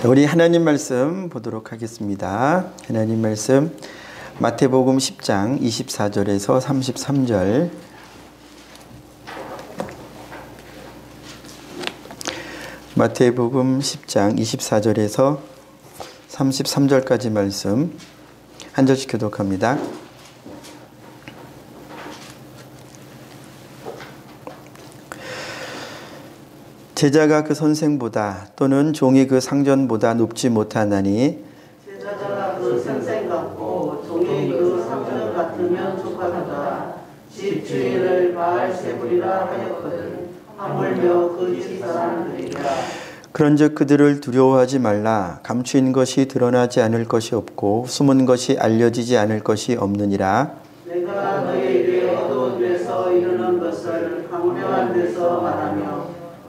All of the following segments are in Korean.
우리 하나님 말씀 보도록 하겠습니다. 하나님 말씀 마태복음 10장 24절에서 33절. 마태복음 10장 24절에서 33절까지 말씀 한 절씩 교독합니다. 제자가 그 선생보다 또는 종이 그 상전보다 높지 못하나니 제자가 그 선생 같고 종이 그 상전 같으면 족하다. 집 주인을 바알세불이라 하였거든. 하물며 그 집 사람들이라. 그런즉 그들을 두려워하지 말라. 감추인 것이 드러나지 않을 것이 없고 숨은 것이 알려지지 않을 것이 없느니라. 내가 너희에게 어두운 데서 이르는 것을 광명한 데서 말하며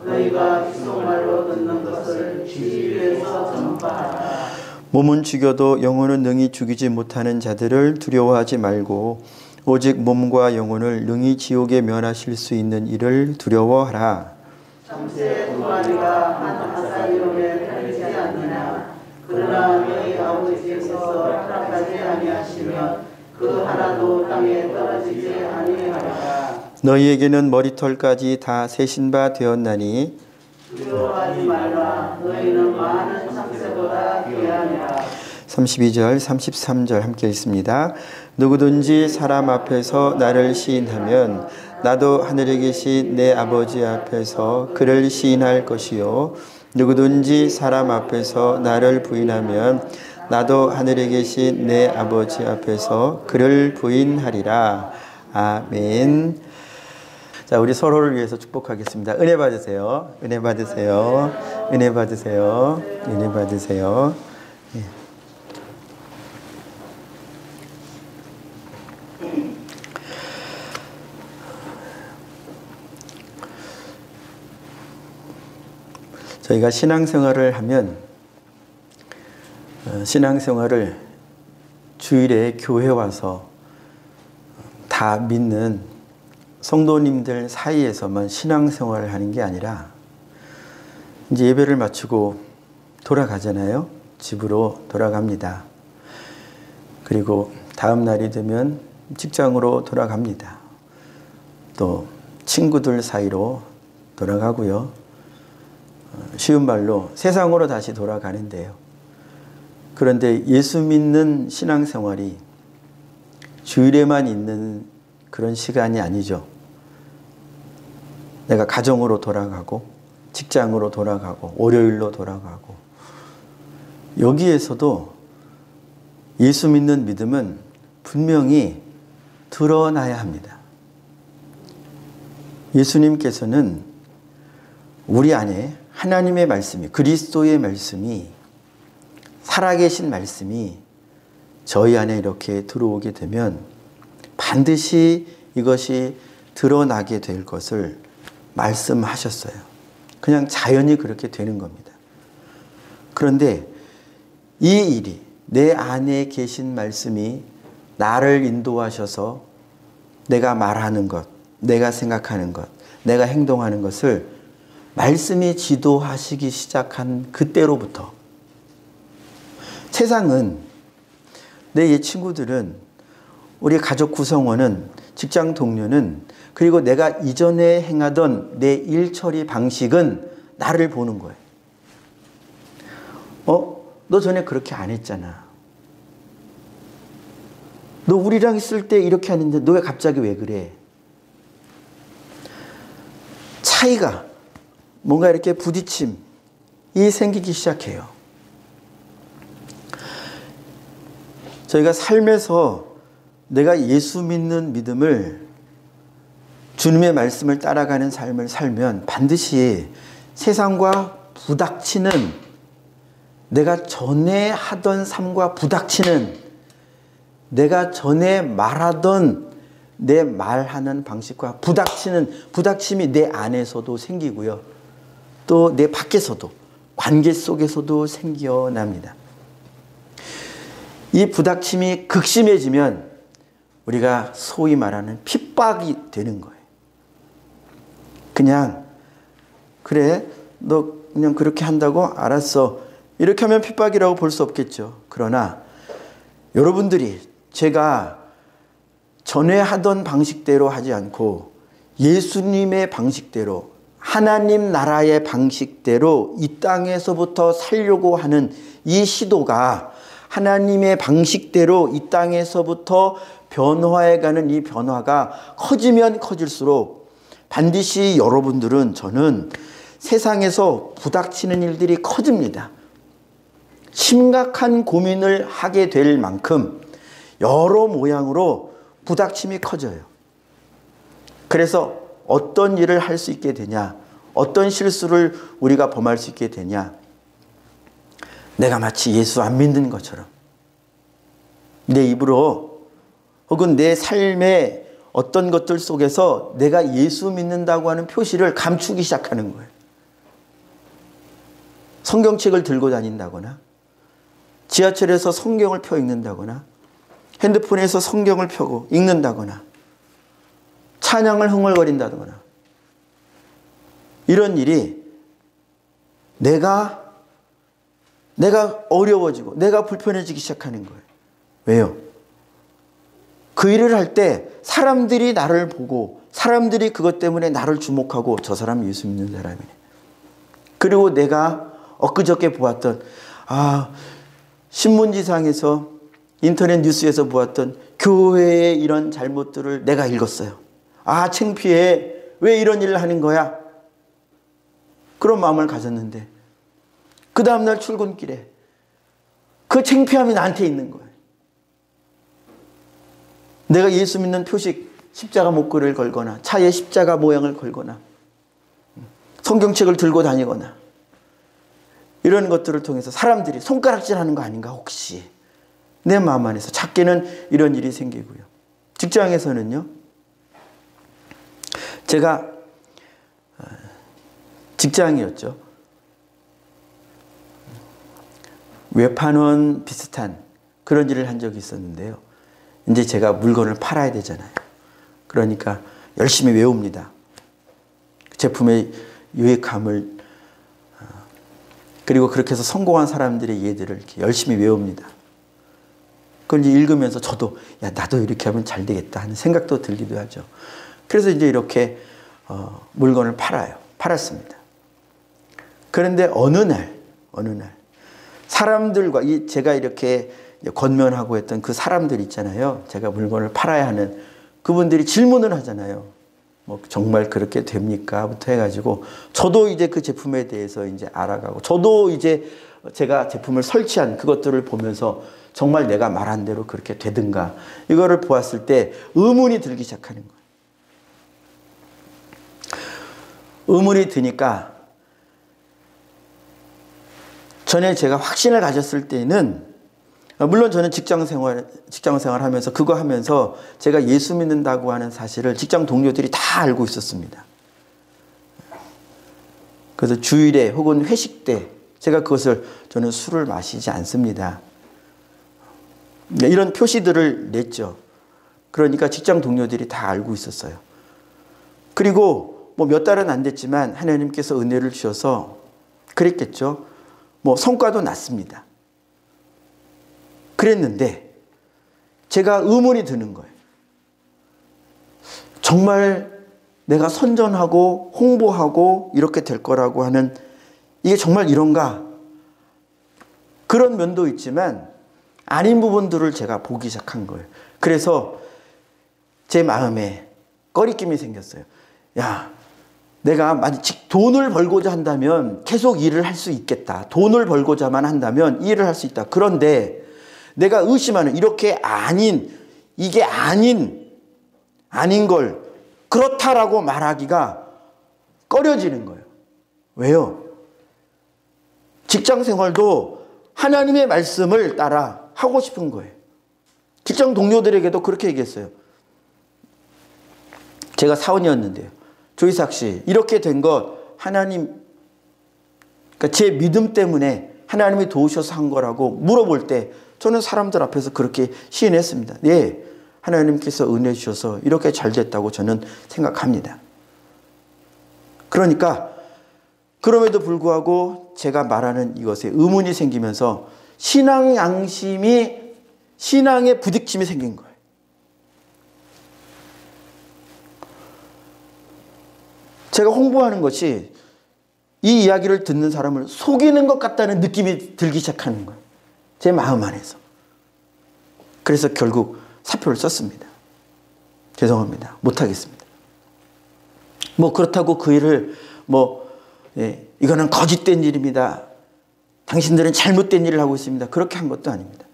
너희가 귓속말로 듣는 것을 지위에서 전파하라. 몸은 죽여도 영혼은 능히 죽이지 못하는 자들을 두려워하지 말고 오직 몸과 영혼을 능히 지옥에 면하실 수 있는 이를 두려워하라. 참새 두 마리가 한 아사리온에 달리지 않느냐. 그러나 너희 아버지께서 허락하지 아니하시면 그 하나도 땅에 떨어지지 아니하리라. 너희에게는 머리털까지 다 세신 바 되었나니 두려워하지 말라. 너희는 많은 참새보다 귀하니라. 32절 33절 함께 읽습니다. 누구든지 사람 앞에서 나를 시인하면 나도 하늘에 계신 내 아버지 앞에서 그를 시인할 것이요 누구든지 사람 앞에서 나를 부인하면 나도 하늘에 계신 내 아버지 앞에서 그를 부인하리라. 아멘. 자, 우리 서로를 위해서 축복하겠습니다. 은혜 받으세요. 은혜 받으세요. 은혜 받으세요. 은혜 받으세요. 예. 저희가 신앙생활을 하면 신앙생활을 주일에 교회 와서 다 믿는 성도님들 사이에서만 신앙생활을 하는 게 아니라 이제 예배를 마치고 돌아가잖아요. 집으로 돌아갑니다. 그리고 다음 날이 되면 직장으로 돌아갑니다. 또 친구들 사이로 돌아가고요. 쉬운 말로 세상으로 다시 돌아가는데요. 그런데 예수 믿는 신앙생활이 주일에만 있는 그런 시간이 아니죠. 내가 가정으로 돌아가고 직장으로 돌아가고 월요일로 돌아가고 여기에서도 예수 믿는 믿음은 분명히 드러나야 합니다. 예수님께서는 우리 안에 하나님의 말씀이 그리스도의 말씀이 살아계신 말씀이 저희 안에 이렇게 들어오게 되면 반드시 이것이 드러나게 될 것을 말씀하셨어요. 그냥 자연히 그렇게 되는 겁니다. 그런데 이 일이 내 안에 계신 말씀이 나를 인도하셔서 내가 말하는 것, 내가 생각하는 것, 내가 행동하는 것을 말씀이 지도하시기 시작한 그때로부터 세상은 내 옛 친구들은 우리 가족 구성원은 직장 동료는 그리고 내가 이전에 행하던 내 일 처리 방식은 나를 보는 거예요. 너 전에 그렇게 안 했잖아. 너 우리랑 있을 때 이렇게 하는데 너 왜 갑자기 왜 그래? 차이가 뭔가 이렇게 부딪힘이 생기기 시작해요. 저희가 삶에서 내가 예수 믿는 믿음을 주님의 말씀을 따라가는 삶을 살면 반드시 세상과 부닥치는 내가 전에 하던 삶과 부닥치는 내가 전에 말하던 내 말하는 방식과 부닥침이 내 안에서도 생기고요. 또 내 밖에서도 관계 속에서도 생겨납니다. 이 부닥침이 극심해지면 우리가 소위 말하는 핍박이 되는 거예요. 그냥 그래 너 그냥 그렇게 한다고 알았어 이렇게 하면 핍박이라고 볼 수 없겠죠. 그러나 여러분들이 제가 전에 하던 방식대로 하지 않고 예수님의 방식대로, 하나님 나라의 방식대로 이 땅에서부터 살려고 하는 이 시도가, 하나님의 방식대로 이 땅에서부터 변화해가는 이 변화가 커지면 커질수록 반드시 여러분들은, 저는 세상에서 부닥치는 일들이 커집니다. 심각한 고민을 하게 될 만큼 여러 모양으로 부닥침이 커져요. 그래서 어떤 일을 할 수 있게 되냐, 어떤 실수를 우리가 범할 수 있게 되냐, 내가 마치 예수 안 믿는 것처럼 내 입으로 혹은 내 삶의 어떤 것들 속에서 내가 예수 믿는다고 하는 표시를 감추기 시작하는 거예요. 성경책을 들고 다닌다거나, 지하철에서 성경을 펴 읽는다거나, 핸드폰에서 성경을 펴고 읽는다거나, 찬양을 흥얼거린다거나, 이런 일이 내가 어려워지고 내가 불편해지기 시작하는 거예요. 왜요? 그 일을 할 때 사람들이 나를 보고, 사람들이 그것 때문에 나를 주목하고, 저 사람 예수 믿는 사람이네. 그리고 내가 엊그저께 보았던, 신문지상에서, 인터넷 뉴스에서 보았던 교회의 이런 잘못들을 내가 읽었어요. 창피해. 왜 이런 일을 하는 거야? 그런 마음을 가졌는데 그 다음날 출근길에 그 창피함이 나한테 있는 거예요. 내가 예수 믿는 표식, 십자가 목걸이를 걸거나, 차에 십자가 모양을 걸거나, 성경책을 들고 다니거나, 이런 것들을 통해서 사람들이 손가락질하는 거 아닌가 혹시 내 마음 안에서 작게는 이런 일이 생기고요. 직장에서는요, 제가 직장이었죠. 외판원 비슷한 그런 일을 한 적이 있었는데요. 이제 제가 물건을 팔아야 되잖아요. 그러니까 열심히 외웁니다. 제품의 유익함을, 그리고 그렇게 해서 성공한 사람들의 예들을 이렇게 열심히 외웁니다. 그걸 이제 읽으면서 저도 나도 이렇게 하면 잘 되겠다 하는 생각도 들기도 하죠. 그래서 이제 이렇게 물건을 팔았습니다. 그런데 어느 날 사람들과, 제가 이렇게 권면하고 했던 그 사람들 있잖아요. 제가 물건을 팔아야 하는 그분들이 질문을 하잖아요. 뭐 정말 그렇게 됩니까? 부터 해가지고 저도 이제 그 제품에 대해서 이제 알아가고, 저도 이제 제가 제품을 설치한 그것들을 보면서 정말 내가 말한 대로 그렇게 되든가, 이거를 보았을 때 의문이 들기 시작하는 거예요. 의문이 드니까, 전에 제가 확신을 가졌을 때는, 물론 저는 직장생활 하면서, 그거 하면서 제가 예수 믿는다고 하는 사실을 직장 동료들이 다 알고 있었습니다. 그래서 주일에 혹은 회식 때 제가 저는 술을 마시지 않습니다. 이런 표시들을 냈죠. 그러니까 직장 동료들이 다 알고 있었어요. 그리고 뭐 몇 달은 안 됐지만 하나님께서 은혜를 주셔서 그랬겠죠. 뭐 성과도 났습니다. 그랬는데 제가 의문이 드는 거예요. 정말 내가 선전하고 홍보하고 이렇게 될 거라고 하는, 이게 정말 이런가? 그런 면도 있지만 아닌 부분들을 제가 보기 시작한 거예요. 그래서 제 마음에 꺼리낌이 생겼어요. 내가 만약 돈을 벌고자 한다면 계속 일을 할 수 있겠다. 돈을 벌고자만 한다면 일을 할 수 있다. 그런데 내가 의심하는, 이렇게 이게 아닌 걸 그렇다라고 말하기가 꺼려지는 거예요. 왜요? 직장 생활도 하나님의 말씀을 따라 하고 싶은 거예요. 직장 동료들에게도 그렇게 얘기했어요. 제가 사원이었는데요. 조이삭 씨, 이렇게 된 것 하나님, 그러니까 제 믿음 때문에 하나님이 도우셔서 한 거라고 물어볼 때 저는 사람들 앞에서 그렇게 시인했습니다. 네, 하나님께서 은혜 주셔서 이렇게 잘 됐다고 저는 생각합니다. 그러니까 그럼에도 불구하고 제가 말하는 이것에 의문이 생기면서 신앙 양심이, 신앙에 부딪힘이 생긴 거예요. 제가 홍보하는 것이 이 이야기를 듣는 사람을 속이는 것 같다는 느낌이 들기 시작하는 거예요. 제 마음 안에서. 그래서 결국 사표를 썼습니다. 죄송합니다. 못하겠습니다. 그렇다고 그 일을 이거는 거짓된 일입니다. 당신들은 잘못된 일을 하고 있습니다. 그렇게 한 것도 아닙니다.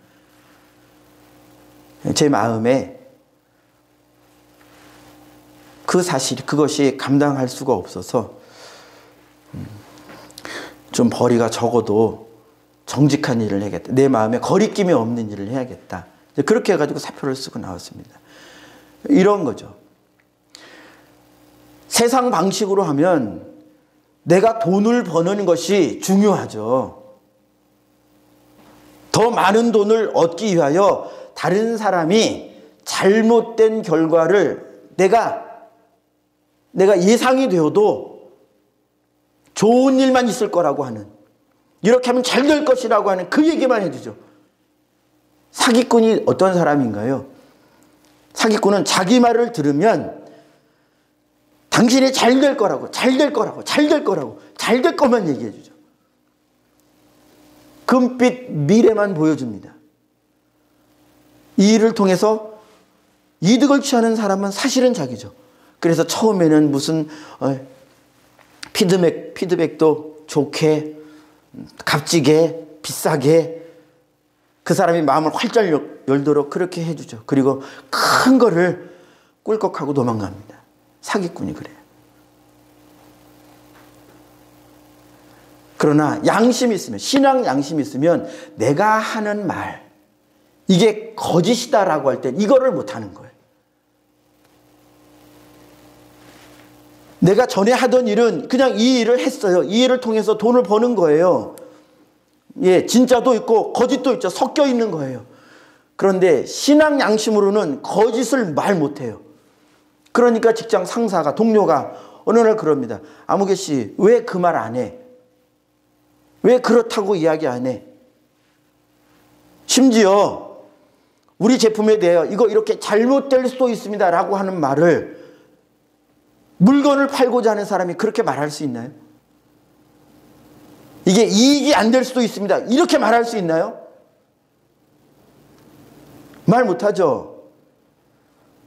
제 마음에 그 사실, 그것이 감당할 수가 없어서 좀 벌이가 적어도 정직한 일을 해야겠다. 내 마음에 거리낌이 없는 일을 해야겠다. 그렇게 해가지고 사표를 쓰고 나왔습니다. 이런 거죠. 세상 방식으로 하면 내가 돈을 버는 것이 중요하죠. 더 많은 돈을 얻기 위하여 다른 사람이 잘못된 결과를 내가 예상이 되어도 좋은 일만 있을 거라고 하는, 이렇게 하면 잘 될 것이라고 하는 그 얘기만 해주죠. 사기꾼이 어떤 사람인가요? 사기꾼은 자기 말을 들으면 당신이 잘 될 거라고, 잘 될 거라고, 잘 될 거라고, 잘 될 것만 얘기해 주죠. 금빛 미래만 보여줍니다. 이 일을 통해서 이득을 취하는 사람은 자기죠. 그래서 처음에는 무슨 피드백도 좋게, 값지게, 비싸게 그 사람이 마음을 활짝 열도록 그렇게 해주죠. 그리고 큰 거를 꿀꺽하고 도망갑니다. 사기꾼이 그래요. 그러나 양심이 있으면, 신앙 양심이 있으면 내가 하는 말, 이게 거짓이다라고 할 때 이거를 못하는 거예요. 내가 전에 하던 일은 그냥 이 일을 했어요. 이 일을 통해서 돈을 버는 거예요. 예, 진짜도 있고 거짓도 있죠. 섞여 있는 거예요. 그런데 신앙 양심으로는 거짓을 말 못해요. 그러니까 직장 상사가, 동료가 어느 날 그럽니다. 아무개 씨, 왜 그 말 안 해? 왜 그렇다고 이야기 안 해? 심지어 우리 제품에 대하여 이거 이렇게 잘못될 수도 있습니다 라고 하는 말을, 물건을 팔고자 하는 사람이 그렇게 말할 수 있나요? 이게 이익이 안 될 수도 있습니다 이렇게 말할 수 있나요? 말 못하죠.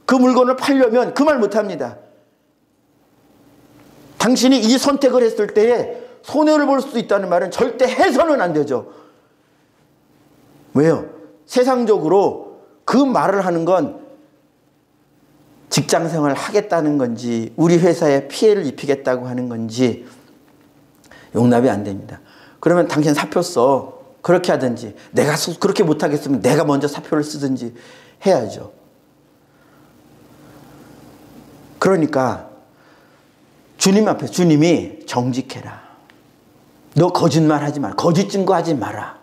그 물건을 팔려면 그 말 못합니다. 당신이 이 선택을 했을 때에 손해를 볼 수도 있다는 말은 절대 해서는 안 되죠. 왜요? 세상적으로 그 말을 하는 건 직장 생활을 하겠다는 건지, 우리 회사에 피해를 입히겠다고 하는 건지 용납이 안 됩니다. 그러면 당신 사표 써. 그렇게 하든지, 내가 그렇게 못하겠으면 내가 먼저 사표를 쓰든지 해야죠. 그러니까 주님 앞에 주님이 정직해라. 너 거짓말 하지 마라. 거짓 증거하지 마라.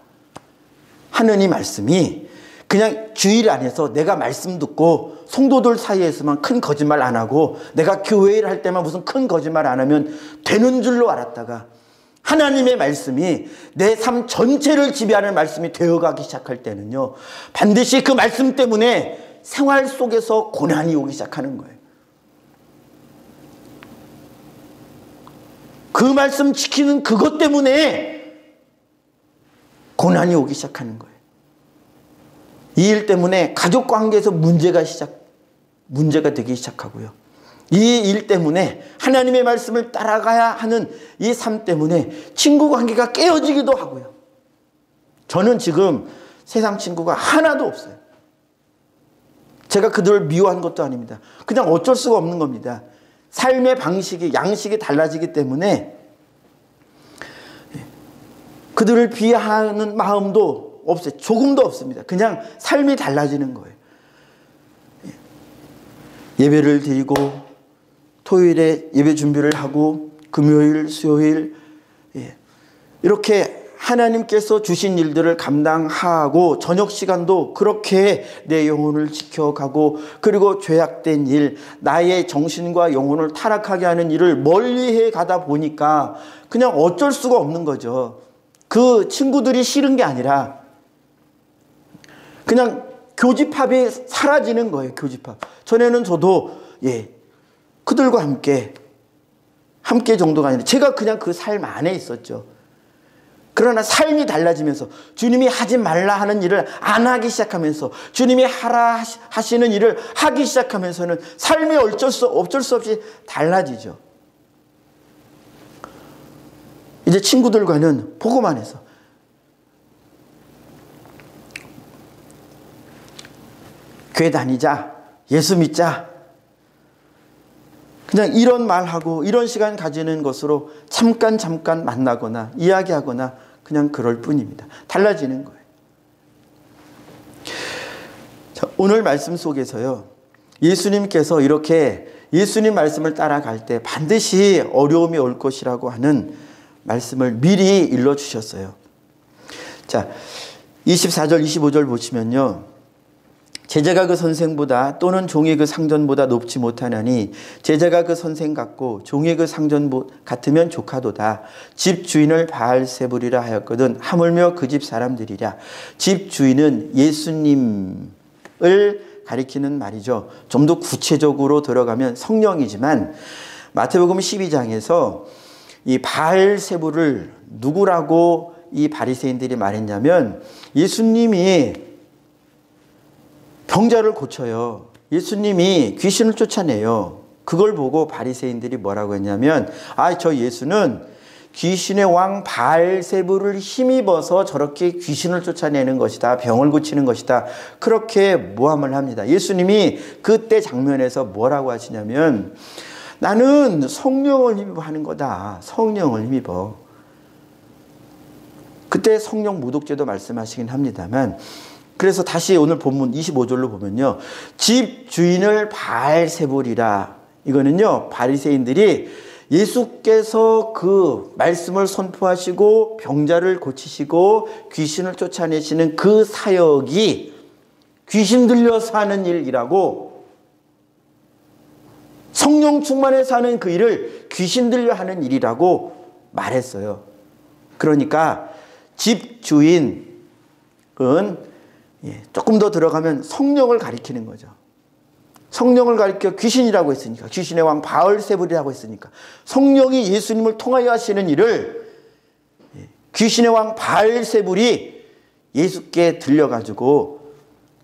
하는 이 말씀이 그냥 주일 안에서 내가 말씀 듣고 성도들 사이에서만 큰 거짓말 안 하고 내가 교회 일 할 때만 무슨 큰 거짓말 안 하면 되는 줄로 알았다가 하나님의 말씀이 내 삶 전체를 지배하는 말씀이 되어가기 시작할 때는요, 반드시 그 말씀 때문에 생활 속에서 고난이 오기 시작하는 거예요. 그 말씀 지키는 그것 때문에 고난이 오기 시작하는 거예요. 이 일 때문에 가족 관계에서 문제가 되기 시작하고요. 이 일 때문에 하나님의 말씀을 따라가야 하는 이 삶 때문에 친구 관계가 깨어지기도 하고요. 저는 지금 세상 친구가 하나도 없어요. 제가 그들을 미워한 것도 아닙니다. 그냥 어쩔 수가 없는 겁니다. 삶의 방식이, 양식이 달라지기 때문에 그들을 비하하는 마음도 없어요. 조금도 없습니다. 그냥 삶이 달라지는 거예요. 예배를 드리고 토요일에 예배 준비를 하고 금요일, 수요일 이렇게 하나님께서 주신 일들을 감당하고 저녁 시간도 그렇게 내 영혼을 지켜가고, 그리고 죄악된 일, 나의 정신과 영혼을 타락하게 하는 일을 멀리해 가다 보니까 그냥 어쩔 수가 없는 거죠. 그 친구들이 싫은 게 아니라 그냥 교집합이 사라지는 거예요. 교집합. 전에는 저도 그들과 함께 정도가 아니라 제가 그냥 그 삶 안에 있었죠. 그러나 삶이 달라지면서 주님이 하지 말라 하는 일을 안 하기 시작하면서, 주님이 하라 하시는 일을 하기 시작하면서는 삶이 어쩔 수 없이 달라지죠. 이제 친구들과는 보고만 해서 교회 다니자, 예수 믿자, 그냥 이런 말하고 이런 시간 가지는 것으로 잠깐 만나거나 이야기하거나 그냥 그럴 뿐입니다. 달라지는 거예요. 자, 오늘 말씀 속에서요, 예수님께서 이렇게 예수님 말씀을 따라갈 때 반드시 어려움이 올 것이라고 하는 말씀을 미리 일러주셨어요. 자, 24절 25절 보시면요, 제자가 그 선생보다 또는 종이 그 상전보다 높지 못하나니 제자가 그 선생 같고 종이 그 상전 같으면 조카도다. 집 주인을 바알세불이라 하였거든 하물며 그 집 사람들이랴. 집 주인은 예수님을 가리키는 말이죠. 좀 더 구체적으로 들어가면 성령이지만 마태복음 12장에서 이 바알세불을 누구라고 이 바리새인들이 말했냐면, 예수님이 병자를 고쳐요. 예수님이 귀신을 쫓아내요. 그걸 보고 바리새인들이 뭐라고 했냐면, 저 예수는 귀신의 왕 바알세불을 힘입어서 저렇게 귀신을 쫓아내는 것이다, 병을 고치는 것이다, 그렇게 모함을 합니다. 예수님이 그때 장면에서 뭐라고 하시냐면, 나는 성령을 힘입어 하는 거다. 성령을 힘입어. 그때 성령 모독죄도 말씀하시긴 합니다만, 그래서 다시 오늘 본문 25절로 보면요, 집 주인을 바알세불이라. 이거는요, 바리새인들이 예수께서 그 말씀을 선포하시고 병자를 고치시고 귀신을 쫓아내시는 그 사역이 귀신 들려서 하는 일이라고, 성령 충만해서 하는 그 일을 귀신 들려 하는 일이라고 말했어요. 그러니까 집 주인은 조금 더 들어가면 성령을 가리키는 거죠. 성령을 가리켜 귀신이라고 했으니까, 귀신의 왕 바알세불이라고 했으니까 성령이 예수님을 통하여 하시는 일을 귀신의 왕 바알세불이 예수께 들려가지고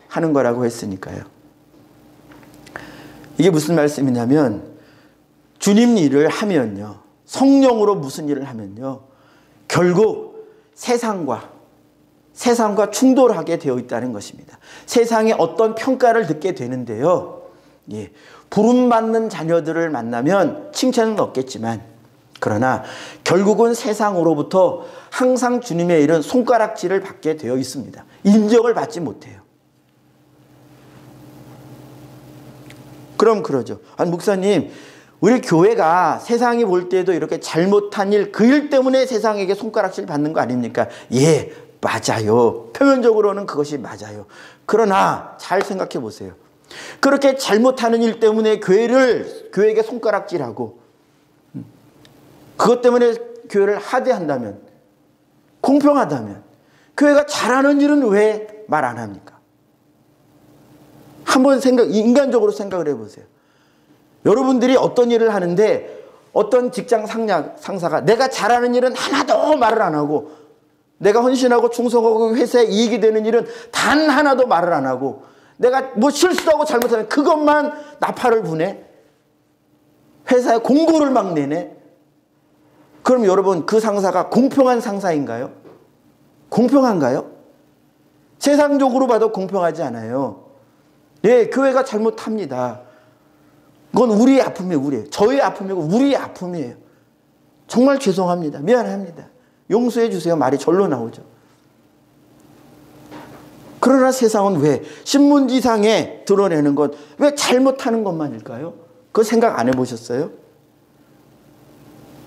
하는 거라고 했으니까요. 이게 무슨 말씀이냐면, 주님 일을 하면요, 성령으로 무슨 일을 하면요, 결국 세상과 충돌하게 되어 있다는 것입니다. 세상에 어떤 평가를 듣게 되는데요, 부름받는 자녀들을 만나면 칭찬은 얻겠지만, 그러나 결국은 세상으로부터 항상 주님의 일은 손가락질을 받게 되어 있습니다. 인정을 받지 못해요. 그럼 그러죠. 아니, 목사님, 우리 교회가 세상이 볼 때도 이렇게 잘못한 일, 그 일 때문에 세상에게 손가락질 받는 거 아닙니까? 예, 맞아요. 표면적으로는 그것이 맞아요. 그러나 잘 생각해 보세요. 그렇게 잘못하는 일 때문에 교회에게 손가락질하고, 그것 때문에 교회를 하대한다면, 공평하다면, 교회가 잘하는 일은 왜 말 안 합니까? 한번 인간적으로 생각을 해보세요. 여러분들이 어떤 일을 하는데 어떤 직장 상사가 내가 잘하는 일은 하나도 말을 안 하고, 내가 헌신하고 충성하고 회사에 이익이 되는 일은 단 하나도 말을 안 하고, 내가 뭐 실수하고 잘못하면 그것만 나팔을 부네, 회사에 공고를 막 내네. 그럼 여러분, 그 상사가 공평한 상사인가요? 공평한가요? 세상적으로 봐도 공평하지 않아요. 예, 교회가 잘못합니다. 그건 우리의 아픔이에요. 저의 아픔이고 우리의 아픔이에요. 정말 죄송합니다. 미안합니다. 용서해 주세요. 말이 절로 나오죠. 그러나 세상은 왜 신문지상에 드러내는 것, 왜 잘못하는 것만일까요? 그거 생각 안 해보셨어요?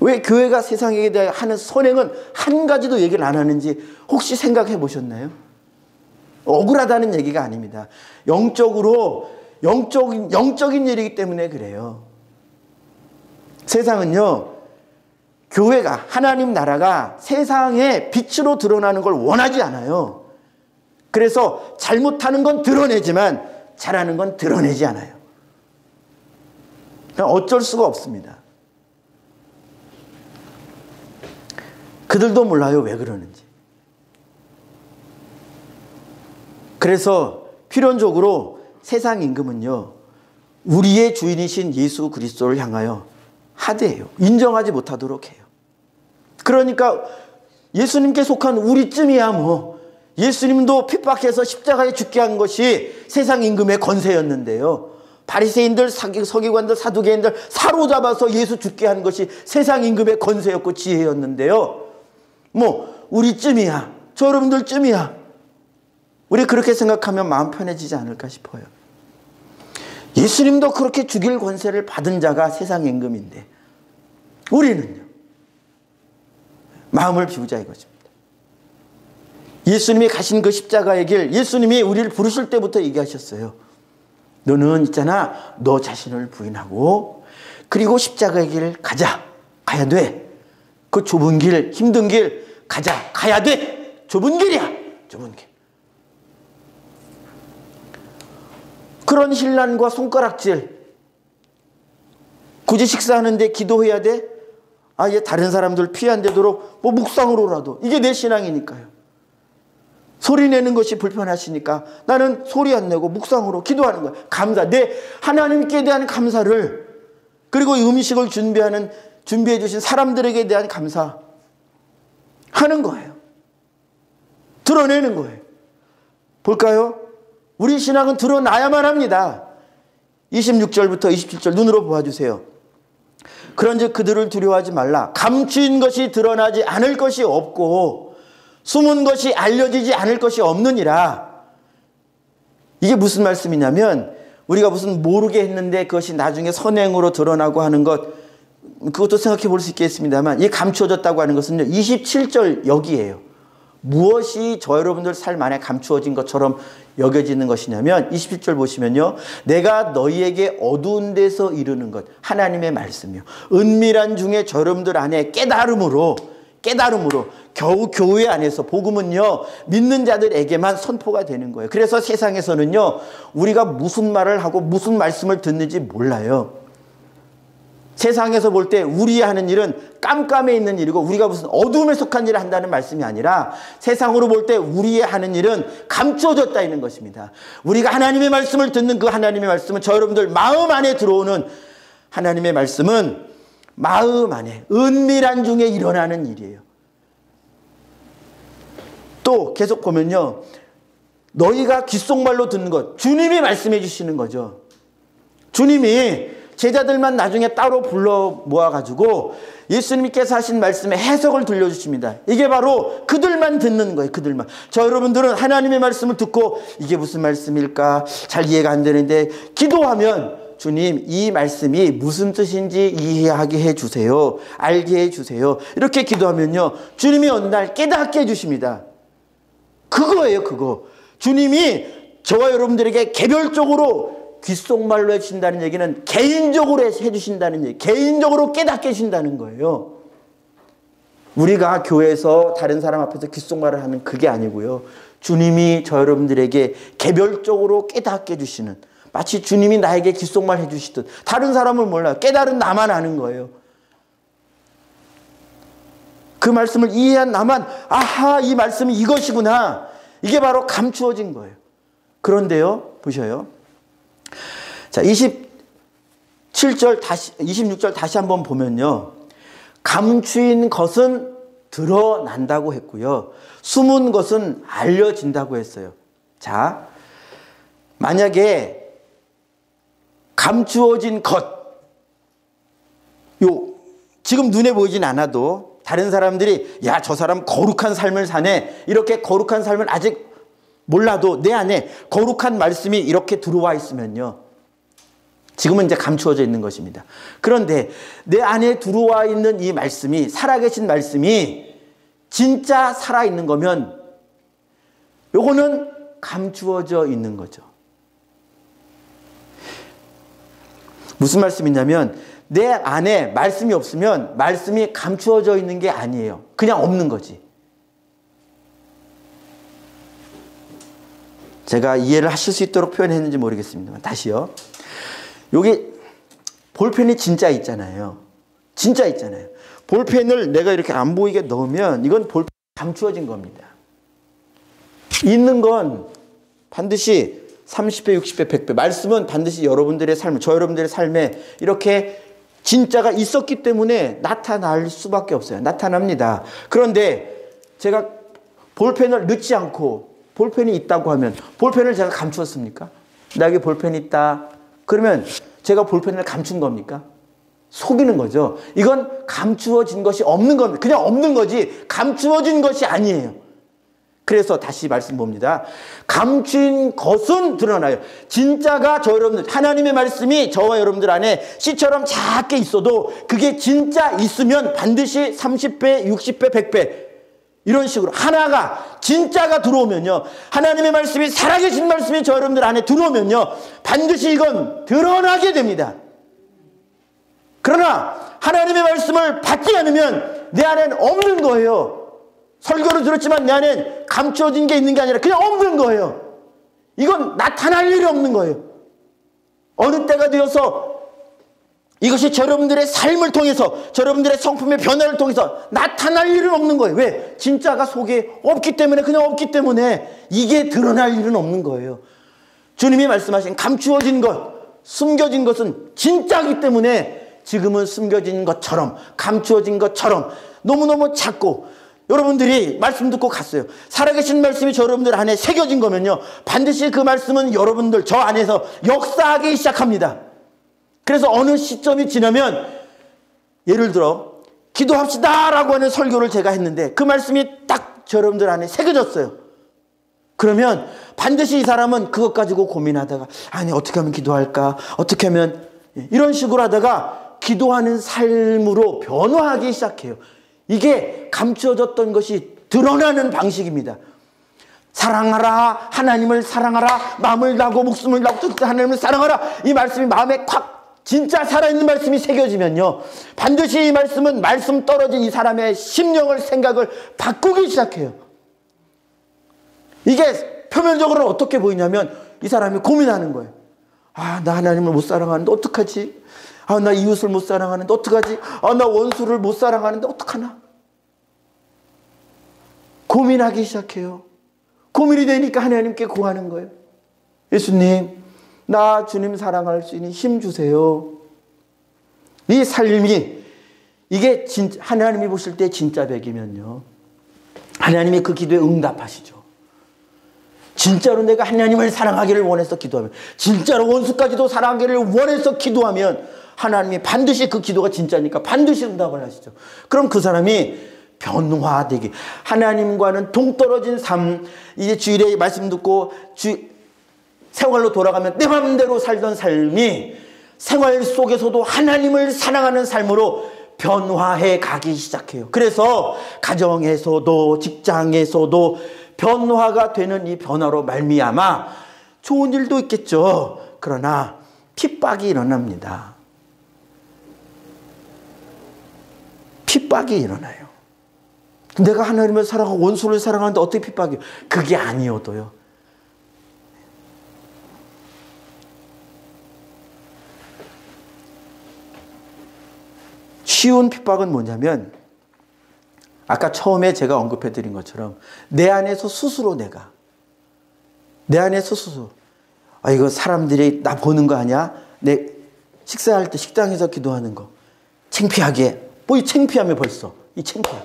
왜 교회가 세상에 대해 하는 선행은 한 가지도 얘기를 안 하는지 혹시 생각해 보셨나요? 억울하다는 얘기가 아닙니다. 영적인 일이기 때문에 그래요. 세상은요, 교회가, 하나님 나라가 세상에 빛으로 드러나는 걸 원하지 않아요. 그래서 잘못하는 건 드러내지만 잘하는 건 드러내지 않아요. 그냥 어쩔 수가 없습니다. 그들도 몰라요, 왜 그러는지. 그래서 필연적으로 세상 임금은요, 우리의 주인이신 예수 그리스도를 향하여 하대해요. 인정하지 못하도록 해요. 그러니까 예수님께 속한 우리쯤이야 뭐, 예수님도 핍박해서 십자가에 죽게 한 것이 세상 임금의 권세였는데요. 바리새인들, 서기관들, 사두개인들 사로잡아서 예수 죽게 한 것이 세상 임금의 권세였고 지혜였는데요. 뭐 우리쯤이야, 저 여러분들쯤이야. 우리 그렇게 생각하면 마음 편해지지 않을까 싶어요. 예수님도 그렇게 죽일 권세를 받은 자가 세상 임금인데 우리는요, 마음을 비우자 이것입니다. 예수님이 가신 그 십자가의 길, 예수님이 우리를 부르실 때부터 얘기하셨어요. 너는 있잖아, 너 자신을 부인하고 그리고 십자가의 길 가야 돼. 그 좁은 길, 힘든 길 가야 돼. 좁은 길이야, 좁은 길. 그런 신란과 손가락질, 굳이 식사하는데 기도해야 돼? 아예 다른 사람들 피해 안 되도록 뭐 묵상으로라도. 이게 내 신앙이니까요. 소리 내는 것이 불편하시니까 나는 소리 안 내고 묵상으로 기도하는 거예요. 감사, 내 하나님께 대한 감사를, 그리고 음식을 준비해 주신 사람들에게 대한 감사 하는 거예요. 드러내는 거예요. 볼까요? 우리 신앙은 드러나야만 합니다. 26절부터 27절 눈으로 보아주세요. 그런즉 그들을 두려워하지 말라. 감추인 것이 드러나지 않을 것이 없고 숨은 것이 알려지지 않을 것이 없느니라. 이게 무슨 말씀이냐면, 우리가 무슨 모르게 했는데 그것이 나중에 선행으로 드러나고 하는 것, 그것도 생각해 볼 수 있겠습니다만, 이 감추어졌다고 하는 것은요, 27절 여기에요. 무엇이 저 여러분들 삶 안에 감추어진 것처럼 여겨지는 것이냐면 27절 보시면요, 내가 너희에게 어두운 데서 이루는 것, 하나님의 말씀이요, 은밀한 중에 저 여러분들 안에 깨달음으로 겨우 교회 안에서 복음은요, 믿는 자들에게만 선포가 되는 거예요. 그래서 세상에서는요, 우리가 무슨 말을 하고 무슨 말씀을 듣는지 몰라요. 세상에서 볼 때 우리 하는 일은 깜깜에 있는 일이고 우리가 무슨 어둠에 속한 일을 한다는 말씀이 아니라, 세상으로 볼 때 우리의 하는 일은 감추어졌다 있는 것입니다. 우리가 하나님의 말씀을 듣는 그 하나님의 말씀은, 저 여러분들 마음 안에 들어오는 하나님의 말씀은 마음 안에 은밀한 중에 일어나는 일이에요. 또 계속 보면요, 너희가 귓속말로 듣는 것, 주님이 말씀해 주시는 거죠. 주님이 제자들만 나중에 따로 불러 모아가지고 예수님께서 하신 말씀의 해석을 들려주십니다. 이게 바로 그들만 듣는 거예요. 그들만. 저 여러분들은 하나님의 말씀을 듣고 이게 무슨 말씀일까 잘 이해가 안 되는데, 기도하면 주님 이 말씀이 무슨 뜻인지 이해하게 해주세요. 알게 해주세요. 이렇게 기도하면요, 주님이 어느 날 깨닫게 해주십니다. 그거예요, 그거. 주님이 저와 여러분들에게 개별적으로 귓속말로 해주신다는 얘기는 개인적으로 해주신다는 얘기, 개인적으로 깨닫게 해주신다는 거예요. 우리가 교회에서 다른 사람 앞에서 귓속말을 하는 그게 아니고요, 주님이 저 여러분들에게 개별적으로 깨닫게 해주시는, 마치 주님이 나에게 귓속말 해주시듯. 다른 사람은 몰라요. 깨달은 나만 아는 거예요. 그 말씀을 이해한 나만, 아하, 이 말씀이 이것이구나. 이게 바로 감추어진 거예요. 그런데요, 보셔요. 자, 26절 다시 한번 보면요, 감추인 것은 드러난다고 했고요, 숨은 것은 알려진다고 했어요. 자, 만약에 감추어진 것, 지금 눈에 보이진 않아도 다른 사람들이 야, 저 사람 거룩한 삶을 사네, 이렇게 거룩한 삶을 아직 몰라도 내 안에 거룩한 말씀이 이렇게 들어와 있으면요, 지금은 이제 감추어져 있는 것입니다. 그런데 내 안에 들어와 있는 이 말씀이, 살아계신 말씀이 진짜 살아있는 거면 요거는 감추어져 있는 거죠. 무슨 말씀이냐면 내 안에 말씀이 없으면 말씀이 감추어져 있는 게 아니에요. 그냥 없는 거지. 제가 이해를 하실 수 있도록 표현했는지 모르겠습니다만 다시요. 여기 볼펜이 진짜 있잖아요. 진짜 있잖아요. 볼펜을 내가 이렇게 안 보이게 넣으면 이건 볼펜이 감추어진 겁니다. 있는 건 반드시 30배, 60배, 100배. 말씀은 반드시 여러분들의 삶, 저 여러분들의 삶에 이렇게 진짜가 있었기 때문에 나타날 수밖에 없어요. 나타납니다. 그런데 제가 볼펜을 넣지 않고 볼펜이 있다고 하면 볼펜을 제가 감추었습니까? 나에게 볼펜이 있다. 그러면 제가 볼펜을 감춘 겁니까? 속이는 거죠. 이건 감추어진 것이 없는 겁니다. 그냥 없는 거지 감추어진 것이 아니에요. 그래서 다시 말씀 봅니다. 감춘 것은 드러나요. 진짜가 저 여러분들, 하나님의 말씀이 저와 여러분들 안에 씨처럼 작게 있어도 그게 진짜 있으면 반드시 30배, 60배, 100배 이런 식으로 하나가 진짜가 들어오면요. 하나님의 말씀이 살아계신 말씀이 저 여러분들 안에 들어오면요. 반드시 이건 드러나게 됩니다. 그러나 하나님의 말씀을 받지 않으면 내 안에는 없는 거예요. 설교를 들었지만 내 안엔 감추어진 게 있는 게 아니라 그냥 없는 거예요. 이건 나타날 일이 없는 거예요. 어느 때가 되어서 이것이 여러분들의 삶을 통해서 여러분들의 성품의 변화를 통해서 나타날 일은 없는 거예요. 왜? 진짜가 속에 없기 때문에, 그냥 없기 때문에 이게 드러날 일은 없는 거예요. 주님이 말씀하신 감추어진 것, 숨겨진 것은 진짜이기 때문에 지금은 숨겨진 것처럼, 감추어진 것처럼 너무너무 작고, 여러분들이 말씀 듣고 갔어요. 살아계신 말씀이 저 여러분들 안에 새겨진 거면요, 반드시 그 말씀은 여러분들 저 안에서 역사하기 시작합니다. 그래서 어느 시점이 지나면, 예를 들어 기도합시다 라고 하는 설교를 제가 했는데 그 말씀이 딱 저 여러분들 안에 새겨졌어요. 그러면 반드시 이 사람은 그것 가지고 고민하다가 아니 어떻게 하면 기도할까, 어떻게 하면, 이런 식으로 하다가 기도하는 삶으로 변화하기 시작해요. 이게 감추어졌던 것이 드러나는 방식입니다. 사랑하라, 하나님을 사랑하라, 마음을 다하고 목숨을 다하고 하나님을 사랑하라, 이 말씀이 마음에 콱 진짜 살아있는 말씀이 새겨지면요, 반드시 이 말씀은 말씀 떨어진 이 사람의 심령을, 생각을 바꾸기 시작해요. 이게 표면적으로는 어떻게 보이냐면 이 사람이 고민하는 거예요. 아, 나 하나님을 못 사랑하는데 어떡하지? 아, 나 이웃을 못 사랑하는데 어떡하지? 아, 나 원수를 못 사랑하는데 어떡하나? 고민하기 시작해요. 고민이 되니까 하나님께 구하는 거예요. 예수님, 나 주님 사랑할 수 있는 힘 주세요. 이 삶이, 이게 하나님이 보실 때 진짜 백이면요, 하나님이 그 기도에 응답하시죠. 진짜로 내가 하나님을 사랑하기를 원해서 기도하면, 진짜로 원수까지도 사랑하기를 원해서 기도하면 하나님이 반드시 그 기도가 진짜니까 반드시 응답을 하시죠. 그럼 그 사람이 변화되기, 하나님과는 동떨어진 삶, 이제 주일에 말씀 듣고 생활로 돌아가면 내 마음대로 살던 삶이 생활 속에서도 하나님을 사랑하는 삶으로 변화해 가기 시작해요. 그래서 가정에서도 직장에서도 변화가 되는 이 변화로 말미암아 좋은 일도 있겠죠. 그러나 핍박이 일어납니다. 핍박이 일어나요. 내가 하나님을 사랑하고 원수를 사랑하는데 어떻게 핍박이요? 그게 아니어도요. 쉬운 핍박은 뭐냐면, 아까 처음에 제가 언급해 드린 것처럼 내 안에서 스스로 아, 이거 사람들이 나 보는 거 아니야? 내 식사할 때 식당에서 기도하는 거 창피하게, 뭐 이 창피함에 벌써 이 창피함,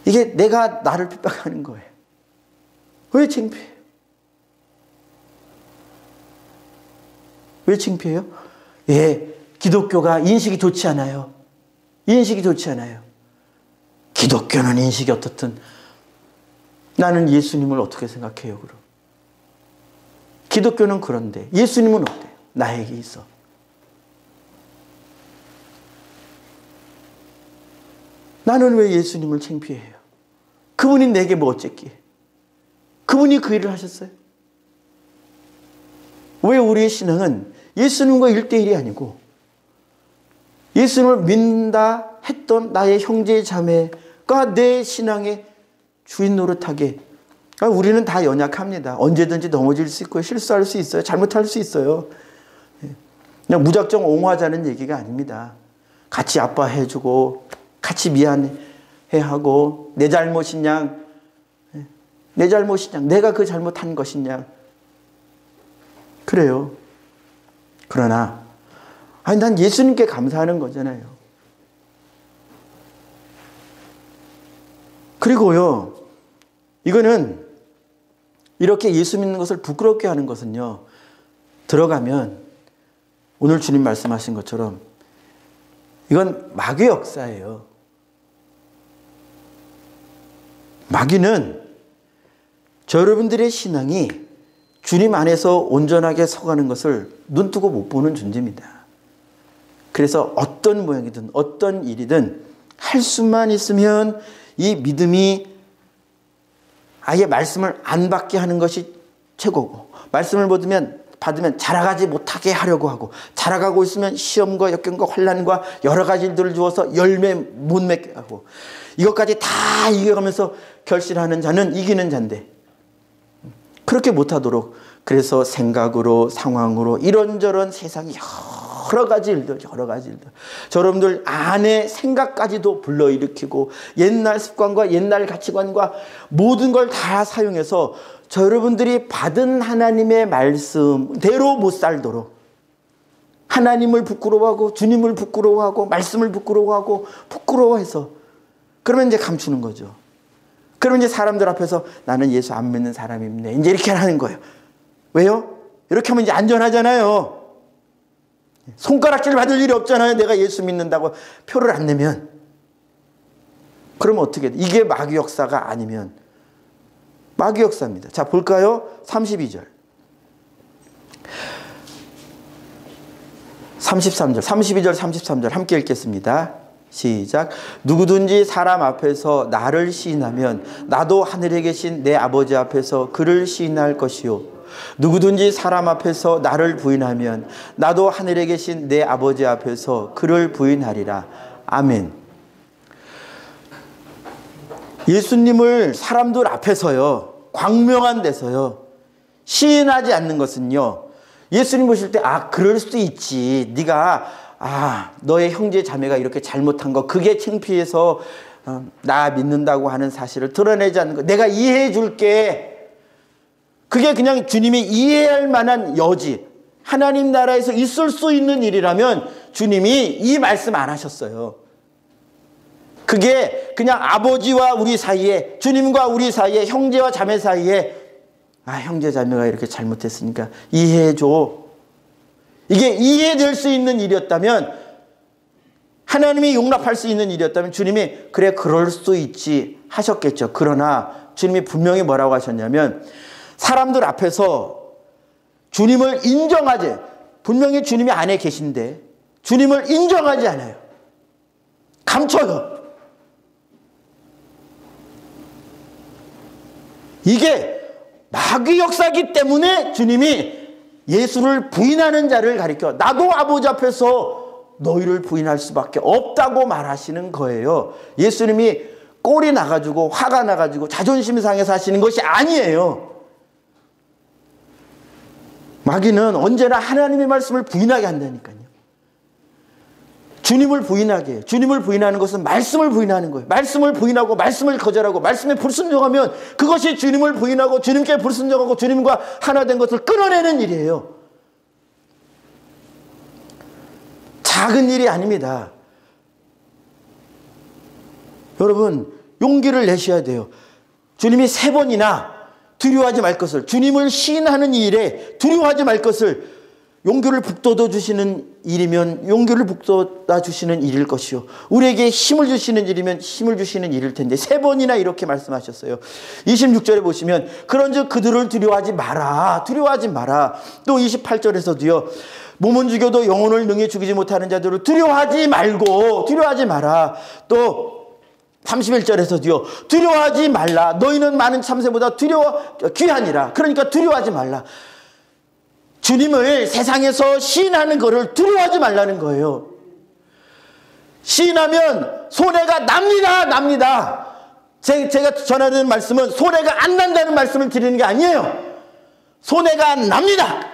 이게 내가 나를 핍박하는 거예요. 왜 창피해요? 왜 창피해요? 예, 기독교가 인식이 좋지 않아요. 인식이 좋지 않아요. 기독교는 인식이 어떻든 나는 예수님을 어떻게 생각해요, 그럼? 기독교는 그런데 예수님은 어때요? 나에게 있어. 나는 왜 예수님을 창피해요? 그분이 내게 뭐 어쨌기에? 그분이 그 일을 하셨어요? 왜 우리의 신앙은 예수님과 1대1이 아니고 예수님을 믿는다 했던 나의 형제 자매가 내 신앙의 주인 노릇하게. 우리는 다 연약합니다. 언제든지 넘어질 수 있고 실수할 수 있어요. 잘못할 수 있어요. 그냥 무작정 옹호하자는 얘기가 아닙니다. 같이 아파해주고 같이 미안해하고 내 잘못이냐, 내 잘못이냐, 내가 그 잘못한 것이냐. 그래요. 그러나 난 예수님께 감사하는 거잖아요. 그리고요, 이거는 이렇게 예수 믿는 것을 부끄럽게 하는 것은요, 들어가면 오늘 주님 말씀하신 것처럼 이건 마귀의 역사예요. 마귀는 여러분들의 신앙이 주님 안에서 온전하게 서가는 것을 눈뜨고 못 보는 존재입니다. 그래서 어떤 모양이든 어떤 일이든 할 수만 있으면 이 믿음이 아예 말씀을 안 받게 하는 것이 최고고, 말씀을 받으면 자라가지 못하게 하려고 하고, 자라가고 있으면 시험과 역경과 환난과 여러 가지 일들을 주어서 열매 못 맺게 하고, 이것까지 다 이겨가면서 결실하는 자는 이기는 자인데 그렇게 못하도록, 그래서 생각으로 상황으로 이런저런 세상이 여러 가지 일들. 여러분들 안에 생각까지도 불러일으키고 옛날 습관과 옛날 가치관과 모든 걸 다 사용해서 여러분들이 받은 하나님의 말씀대로 못 살도록, 하나님을 부끄러워하고 주님을 부끄러워하고 말씀을 부끄러워해서 그러면 이제 감추는 거죠. 그러면 이제 사람들 앞에서 나는 예수 안 믿는 사람입니다, 이제 이렇게 하는 거예요. 왜요? 이렇게 하면 이제 안전하잖아요. 손가락질 받을 일이 없잖아요. 내가 예수 믿는다고 표를 안 내면. 그러면 어떻게 돼? 이게 마귀 역사가 아니면 마귀 역사입니다. 자, 볼까요? 32절. 33절, 32절, 33절 함께 읽겠습니다. 시작. 누구든지 사람 앞에서 나를 시인하면 나도 하늘에 계신 내 아버지 앞에서 그를 시인할 것이요. 누구든지 사람 앞에서 나를 부인하면 나도 하늘에 계신 내 아버지 앞에서 그를 부인하리라. 아멘. 예수님을 사람들 앞에서요, 광명한 데서요, 시인하지 않는 것은요, 예수님 보실 때 그럴 수도 있지, 네가 너의 형제 자매가 이렇게 잘못한 거, 그게 창피해서 나 믿는다고 하는 사실을 드러내지 않는 거 내가 이해해 줄게. 그게 그냥 주님이 이해할 만한 여지, 하나님 나라에서 있을 수 있는 일이라면 주님이 이 말씀 안 하셨어요. 그게 그냥 아버지와 우리 사이에, 주님과 우리 사이에, 형제와 자매 사이에 형제 자매가 이렇게 잘못했으니까 이해해줘. 이게 이해될 수 있는 일이었다면, 하나님이 용납할 수 있는 일이었다면 주님이 그래 그럴 수 있지 하셨겠죠. 그러나 주님이 분명히 뭐라고 하셨냐면, 사람들 앞에서 주님을 인정하지, 분명히 주님이 안에 계신데 주님을 인정하지 않아요. 감춰요. 이게 마귀 역사이기 때문에 주님이 예수를 부인하는 자를 가리켜 나도 아버지 앞에서 너희를 부인할 수밖에 없다고 말하시는 거예요. 예수님이 꼴이 나가지고 화가 나가지고 자존심 상해서 하시는 것이 아니에요. 마귀는 언제나 하나님의 말씀을 부인하게 한다니까요. 주님을 부인하게 해요. 주님을 부인하는 것은 말씀을 부인하는 거예요. 말씀을 부인하고 말씀을 거절하고 말씀에 불순종하면 그것이 주님을 부인하고 주님께 불순종하고 주님과 하나 된 것을 끊어내는 일이에요. 작은 일이 아닙니다. 여러분, 용기를 내셔야 돼요. 주님이 3번이나 두려워하지 말 것을, 주님을 시인하는 이 일에 두려워하지 말 것을 용기를 북돋워 주시는 일이면 용기를 북돋아 주시는 일일 것이요, 우리에게 힘을 주시는 일이면 힘을 주시는 일일 텐데 3번이나 이렇게 말씀하셨어요. 26절에 보시면 그런즉 그들을 두려워하지 마라, 두려워하지 마라. 또 28절에서도요, 몸은 죽여도 영혼을 능히 죽이지 못하는 자들을 두려워하지 말고, 두려워하지 마라. 또 31절에서도요, 두려워하지 말라. 너희는 많은 참새보다 귀하니라. 그러니까 두려워하지 말라. 주님을 세상에서 시인하는 것을 두려워하지 말라는 거예요. 시인하면 손해가 납니다. 제가 전하는 말씀은 손해가 안 난다는 말씀을 드리는 게 아니에요. 손해가 납니다.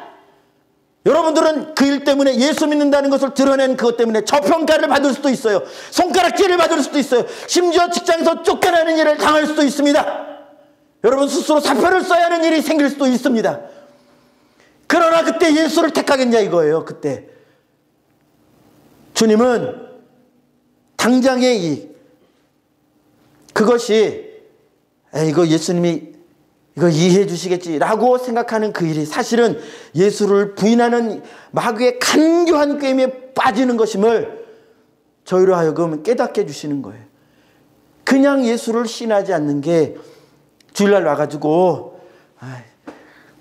여러분들은 그 일 때문에 예수 믿는다는 것을 드러낸 그것 때문에 저평가를 받을 수도 있어요. 손가락질을 받을 수도 있어요. 심지어 직장에서 쫓겨나는 일을 당할 수도 있습니다. 여러분 스스로 사표를 써야 하는 일이 생길 수도 있습니다. 그러나 그때 예수를 택하겠냐 이거예요. 그때 주님은 당장의 이익, 그것이 이거 예수님이 이거 이해해 주시겠지라고 생각하는 그 일이 사실은 예수를 부인하는 마귀의 간교한 꾀임에 빠지는 것임을 저희로 하여금 깨닫게 해주시는 거예요. 그냥 예수를 신하지 않는 게 주일날 와가지고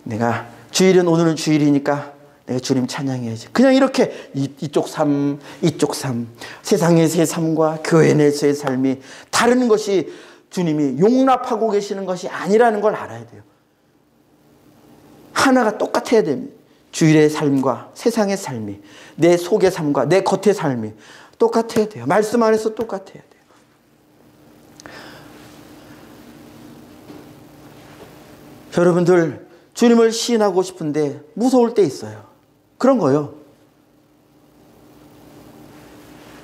내가 주일은 오늘은 주일이니까 내가 주님 찬양해야지, 그냥 이렇게 이쪽 삶 이쪽 삶, 세상에서의 삶과 교회 내에서의 삶이 다른 것이 주님이 용납하고 계시는 것이 아니라는 걸 알아야 돼요. 하나가 똑같아야 됩니다. 주일의 삶과 세상의 삶이, 내 속의 삶과 내 겉의 삶이 똑같아야 돼요. 말씀 안에서 똑같아야 돼요. 여러분들 주님을 시인하고 싶은데 무서울 때 있어요. 그런 거요.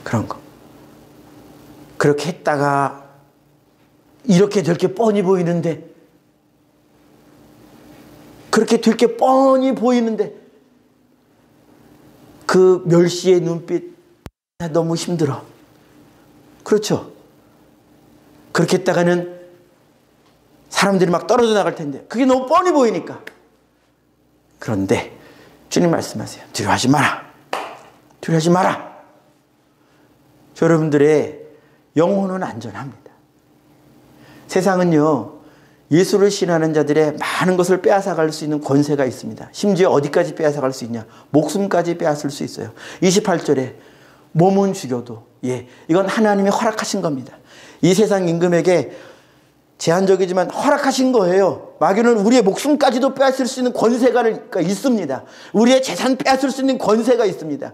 그런 거. 그렇게 했다가 이렇게 될 게 뻔히 보이는데, 그렇게 될 게 뻔히 보이는데 그 멸시의 눈빛 너무 힘들어. 그렇죠? 그렇게 했다가는 사람들이 막 떨어져 나갈 텐데 그게 너무 뻔히 보이니까. 그런데 주님 말씀하세요. 두려워하지 마라. 두려워하지 마라. 여러분들의 영혼은 안전합니다. 세상은요, 예수를 신하는 자들의 많은 것을 빼앗아갈 수 있는 권세가 있습니다. 심지어 어디까지 빼앗아갈 수 있냐? 목숨까지 빼앗을 수 있어요. 28절에 몸은 죽여도, 이건 하나님이 허락하신 겁니다. 이 세상 임금에게 제한적이지만 허락하신 거예요. 마귀는 우리의 목숨까지도 빼앗을 수 있는 권세가 있습니다. 우리의 재산 빼앗을 수 있는 권세가 있습니다.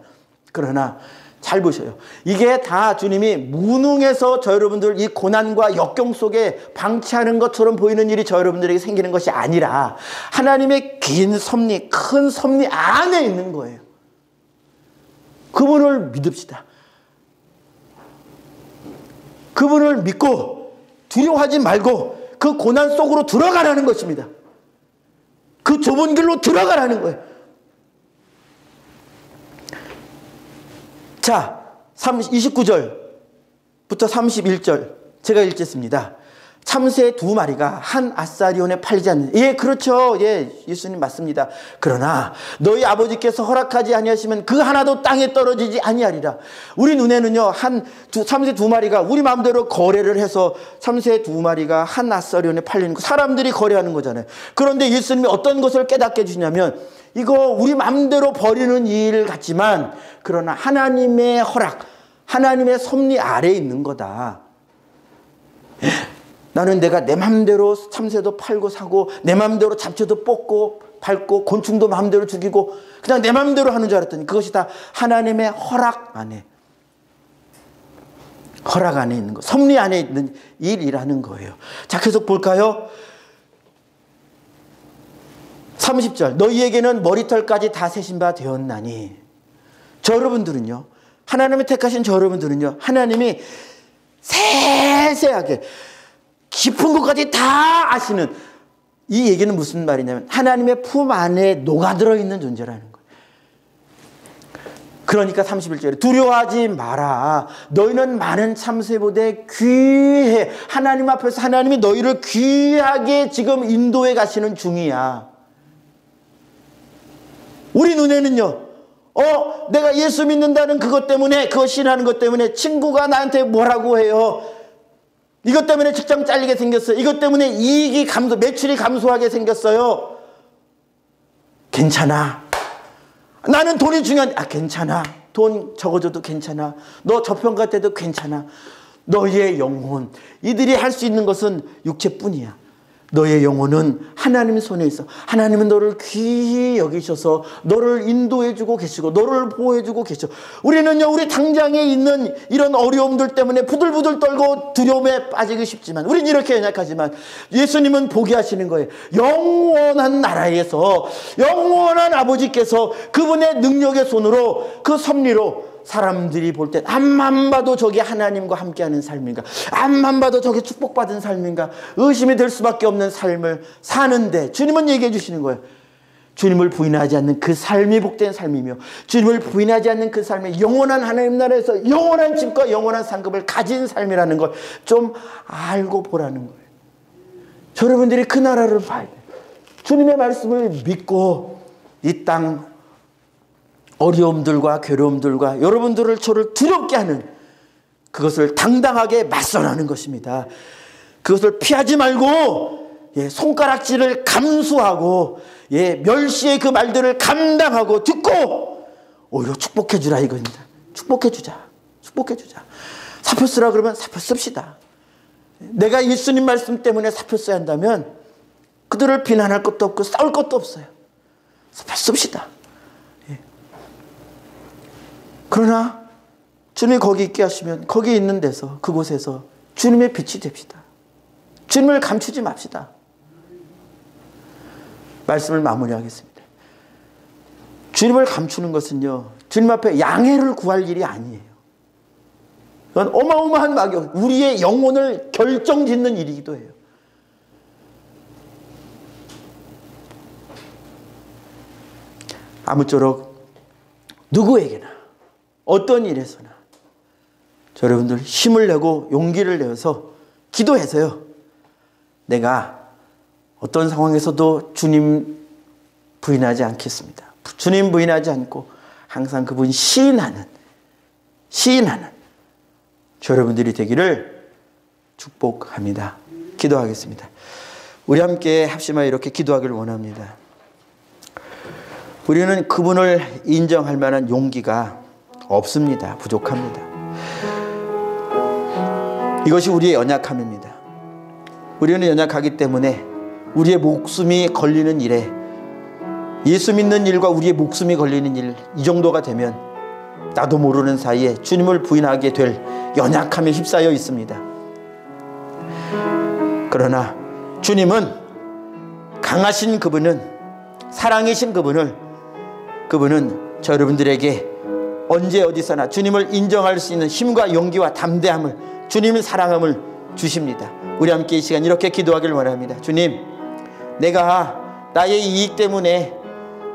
그러나 잘 보셔요. 이게 다 주님이 무능해서 저 여러분들 이 고난과 역경 속에 방치하는 것처럼 보이는 일이 저 여러분들에게 생기는 것이 아니라 하나님의 긴 섭리, 큰 섭리 안에 있는 거예요. 그분을 믿읍시다. 그분을 믿고 두려워하지 말고 그 고난 속으로 들어가라는 것입니다. 그 좁은 길로 들어가라는 거예요. 자, 29절부터 31절 제가 읽겠습니다. 참새 2마리가 한 아사리온에 팔리지 않는. 그렇죠. 예수님 맞습니다. 그러나 너희 아버지께서 허락하지 아니하시면 그 하나도 땅에 떨어지지 아니하리라. 우리 눈에는요, 참새 2마리가 우리 마음대로 거래를 해서 참새 2마리가 한 아사리온에 팔리는 거, 사람들이 거래하는 거잖아요. 그런데 예수님이 어떤 것을 깨닫게 해주냐면, 이거 우리 마음대로 버리는 일 같지만 그러나 하나님의 허락, 하나님의 섭리 아래에 있는 거다. 나는 내가 내 마음대로 참새도 팔고 사고 내 마음대로 잡초도 뽑고 밟고 곤충도 마음대로 죽이고 그냥 내 마음대로 하는 줄 알았더니 그것이 다 하나님의 허락 안에 있는 거, 섭리 안에 있는 일이라는 거예요. 자, 계속 볼까요? 30절 너희에게는 머리털까지 다 세신 바 되었나니. 저 여러분들은요, 하나님이 택하신 저 여러분들은요, 하나님이 세세하게 깊은 것까지 다 아시는, 이 얘기는 무슨 말이냐면 하나님의 품 안에 녹아들어 있는 존재라는 거예요. 그러니까 31절에 두려워하지 마라. 너희는 많은 참새보다 귀해. 하나님 앞에서 하나님이 너희를 귀하게 지금 인도해 가시는 중이야. 우리 눈에는요, 내가 예수 믿는다는 그것 때문에, 그거 신하는 것 때문에 친구가 나한테 뭐라고 해요. 이것 때문에 직장 잘리게 생겼어요. 이것 때문에 이익이 매출이 감소하게 생겼어요. 괜찮아. 나는 돈이 괜찮아. 돈 적어줘도 괜찮아. 너 저평가 때도 괜찮아. 너의 영혼, 이들이 할 수 있는 것은 육체뿐이야. 너의 영혼은 하나님 손에 있어. 하나님은 너를 귀히 여기셔서 너를 인도해주고 계시고 너를 보호해주고 계셔. 우리는요, 우리 당장에 있는 이런 어려움들 때문에 부들부들 떨고 두려움에 빠지기 쉽지만, 우린 이렇게 연약하지만 예수님은 보게 하시는 거예요. 영원한 나라에서 영원한 아버지께서 그분의 능력의 손으로, 그 섭리로 사람들이 볼 때 앞만 봐도 저게 하나님과 함께하는 삶인가, 앞만 봐도 저게 축복받은 삶인가 의심이 될 수밖에 없는 삶을 사는데, 주님은 얘기해 주시는 거예요. 주님을 부인하지 않는 그 삶이 복된 삶이며, 주님을 부인하지 않는 그 삶이 영원한 하나님 나라에서 영원한 집과 영원한 상급을 가진 삶이라는 걸 좀 알고 보라는 거예요. 여러분들이 그 나라를 봐야 돼요. 주님의 말씀을 믿고 이 땅 어려움들과 괴로움들과 여러분들을, 저를 두렵게 하는 그것을 당당하게 맞서나는 것입니다. 그것을 피하지 말고 손가락질을 감수하고 멸시의 그 말들을 감당하고 듣고 오히려 축복해 주라 이겁니다. 축복해 주자. 축복해 주자. 사표 쓰라 그러면 사표 씁시다. 내가 예수님 말씀 때문에 사표 써야 한다면 그들을 비난할 것도 없고 싸울 것도 없어요. 사표 씁시다. 그러나 주님이 거기 있게 하시면 거기 있는 데서, 그곳에서 주님의 빛이 됩시다. 주님을 감추지 맙시다. 말씀을 마무리하겠습니다. 주님을 감추는 것은요, 주님 앞에 양해를 구할 일이 아니에요. 그건 어마어마한 막역, 우리의 영혼을 결정짓는 일이기도 해요. 아무쪼록 누구에게나 어떤 일에서나 여러분들 힘을 내고 용기를 내서 기도해서요, 내가 어떤 상황에서도 주님 부인하지 않겠습니다. 주님 부인하지 않고 항상 그분 시인하는 여러분들이 되기를 축복합니다. 기도하겠습니다. 우리 함께 합심하여 이렇게 기도하기를 원합니다. 우리는 그분을 인정할 만한 용기가 없습니다. 부족합니다. 이것이 우리의 연약함입니다. 우리는 연약하기 때문에 우리의 목숨이 걸리는 일에, 예수 믿는 일과 우리의 목숨이 걸리는 일, 이 정도가 되면 나도 모르는 사이에 주님을 부인하게 될 연약함에 휩싸여 있습니다. 그러나 주님은 강하신 그분은, 사랑이신 그분은 저 여러분들에게 언제 어디서나 주님을 인정할 수 있는 힘과 용기와 담대함을, 주님의 사랑함을 주십니다. 우리 함께 이 시간 이렇게 기도하길 원합니다. 주님, 내가 나의 이익 때문에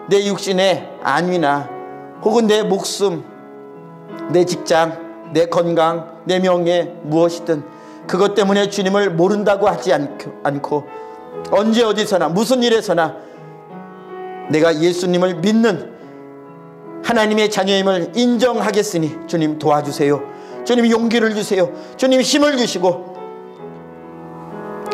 내 육신의 안위나 혹은 내 목숨, 내 직장, 내 건강, 내 명예, 무엇이든 그것 때문에 주님을 모른다고 하지 않고 언제 어디서나 무슨 일에서나 내가 예수님을 믿는 하나님의 자녀임을 인정하겠으니 주님 도와주세요. 주님 용기를 주세요. 주님 힘을 주시고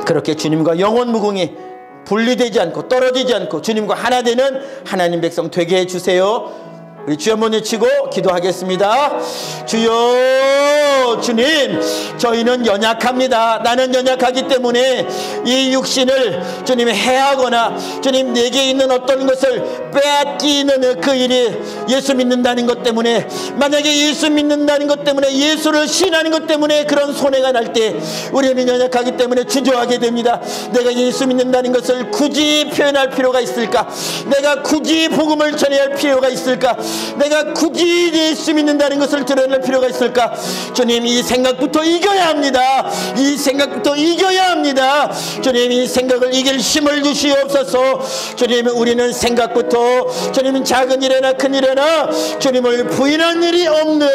그렇게 주님과 영원 무궁히 분리되지 않고 떨어지지 않고 주님과 하나 되는 하나님 백성 되게 해주세요. 우리 주여 한번 외치고 기도하겠습니다. 주여, 주님, 저희는 연약합니다. 나는 연약하기 때문에 이 육신을 주님 해하거나 주님 내게 있는 어떤 것을 뺏기는 그 일이 예수 믿는다는 것 때문에, 만약에 예수 믿는다는 것 때문에, 예수를 신하는 것 때문에 그런 손해가 날 때 우리는 연약하기 때문에 주저하게 됩니다. 내가 예수 믿는다는 것을 굳이 표현할 필요가 있을까? 내가 굳이 복음을 전해야 할 필요가 있을까? 내가 굳이 예수 믿는다는 것을 드러낼 필요가 있을까? 주님, 이 생각부터 이겨야 합니다. 이 생각부터 이겨야 합니다. 주님, 이 생각을 이길 힘을 주시옵소서. 주님, 우리는 생각부터 주님은 작은 일이나 큰 일이나 주님을 부인한 일이 없는,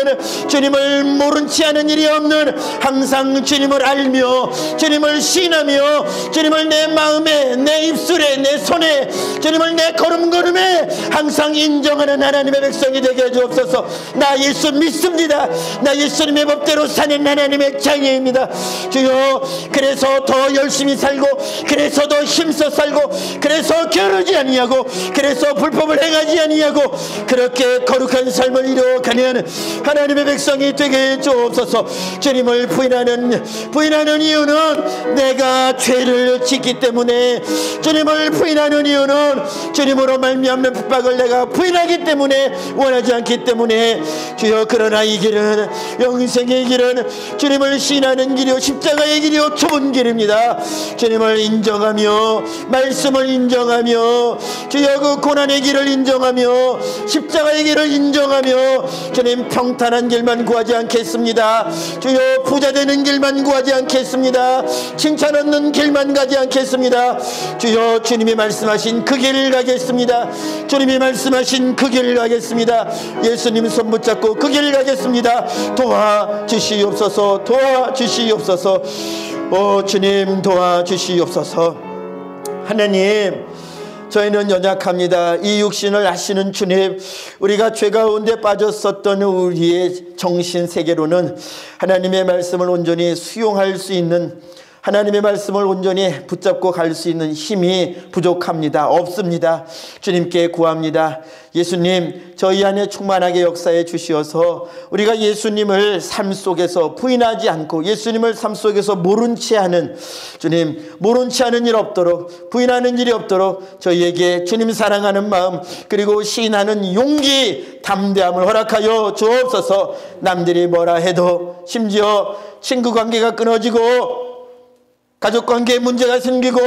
주님을 모른 체 하는 일이 없는, 항상 주님을 알며 주님을 신하며 주님을 내 마음에, 내 입술에, 내 손에, 주님을 내 걸음걸음에 항상 인정하는 하나님의 백성이 되게 해주옵소서. 나 예수 믿습니다. 나 예수님의 법대로 사는 하나님의 자녀입니다. 주여, 그래서 더 열심히 살고, 그래서 더 힘써 살고, 그래서 게으르지 아니하고, 그래서 불법을 행하지 아니하고, 그렇게 거룩한 삶을 이루어가는 하나님의 백성이 되게 해주옵소서. 주님을 부인하는 이유는 내가 죄를 짓기 때문에, 주님을 부인하는 이유는 주님으로 말미암는 핍박을 내가 부인하기 때문에, 원하지 않기 때문에. 주여, 그러나 이 길은, 영생의 길은 주님을 신하는 길이요 십자가의 길이요 좁은 길입니다. 주님을 인정하며, 말씀을 인정하며, 주여 그 고난의 길을 인정하며, 십자가의 길을 인정하며, 주님 평탄한 길만 구하지 않겠습니다. 주여 부자 되는 길만 구하지 않겠습니다. 칭찬 얻는 길만 가지 않겠습니다. 주여, 주님이 말씀하신 그 길을 가겠습니다. 주님이 말씀하신 그 길을 가겠습니다. 예수님 손 붙잡고 그 길을 가겠습니다. 도와주시옵소서. 도와주시옵소서. 오 주님, 도와주시옵소서. 하나님, 저희는 연약합니다. 이 육신을 아시는 주님, 우리가 죄 가운데 빠졌었던 우리의 정신 세계로는 하나님의 말씀을 온전히 수용할 수 있는, 하나님의 말씀을 온전히 붙잡고 갈 수 있는 힘이 부족합니다. 없습니다. 주님께 구합니다. 예수님, 저희 안에 충만하게 역사해 주시어서 우리가 예수님을 삶 속에서 부인하지 않고, 예수님을 삶 속에서 모른 채 하는, 주님 모른 채 하는 일 없도록, 부인하는 일이 없도록 저희에게 주님 사랑하는 마음, 그리고 시인하는 용기, 담대함을 허락하여 주옵소서. 남들이 뭐라 해도, 심지어 친구 관계가 끊어지고 가족관계에 문제가 생기고